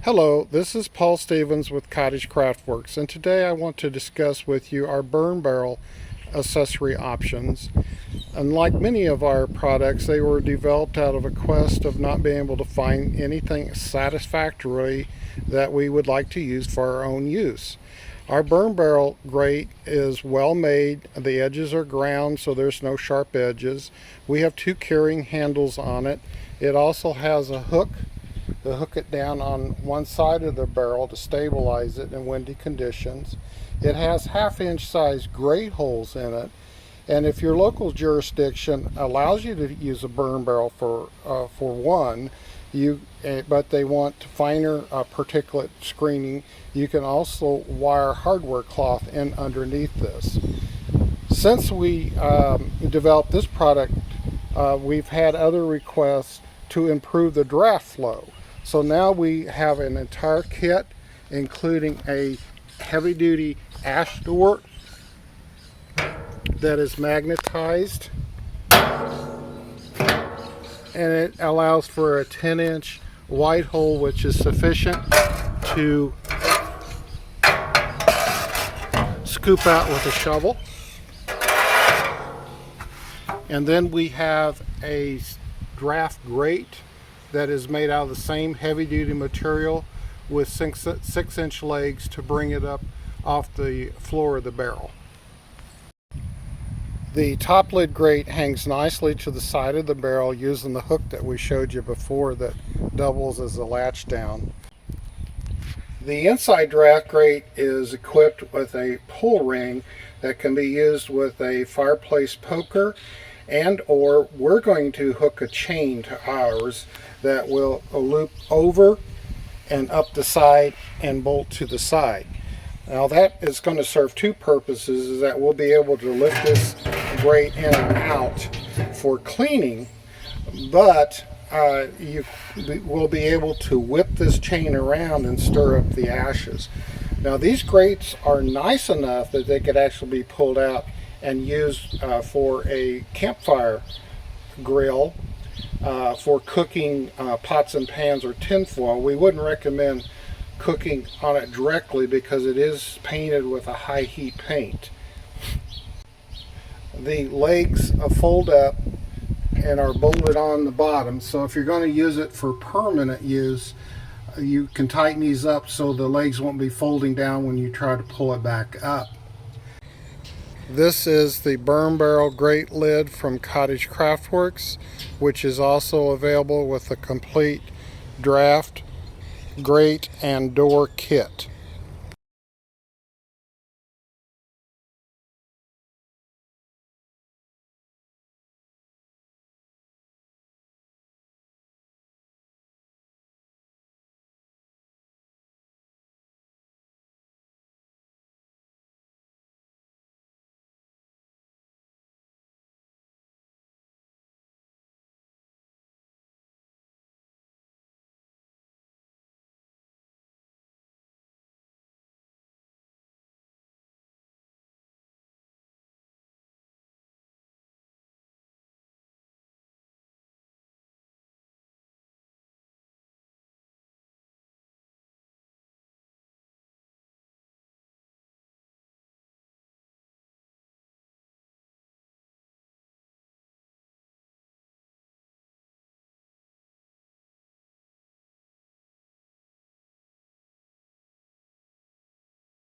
Hello, this is Paul Stevens with Cottage Craftworks, and today I want to discuss with you our burn barrel accessory options. Unlike many of our products, they were developed out of a quest of not being able to find anything satisfactory that we would like to use for our own use. Our burn barrel grate is well made. The edges are ground, so there's no sharp edges. We have two carrying handles on it. It also has a hook to hook it down on one side of the barrel to stabilize it in windy conditions. It has half-inch size grate holes in it, and if your local jurisdiction allows you to use a burn barrel for one, but they want finer particulate screening, you can also wire hardware cloth in underneath this. Since we developed this product, we've had other requests to improve the draft flow. So now we have an entire kit, including a heavy-duty ash door that is magnetized, and it allows for a 10-inch wide hole, which is sufficient to scoop out with a shovel. And then we have a draft grate that is made out of the same heavy-duty material with 6-inch legs to bring it up off the floor of the barrel. The top lid grate hangs nicely to the side of the barrel using the hook that we showed you before that doubles as a latch down. The inside draft grate is equipped with a pull ring that can be used with a fireplace poker, and or we're going to hook a chain to ours that will loop over and up the side and bolt to the side. Now that is going to serve two purposes, is that we'll be able to lift this grate in and out for cleaning, but you will be able to whip this chain around and stir up the ashes. Now these grates are nice enough that they could actually be pulled out and used for a campfire grill, for cooking pots and pans or tinfoil. We wouldn't recommend cooking on it directly because it is painted with a high heat paint. The legs fold up and are bolted on the bottom, so if you're going to use it for permanent use, you can tighten these up so the legs won't be folding down when you try to pull it back up. This is the burn barrel grate lid from Cottage Craftworks, which is also available with a complete draft, grate, and door kit.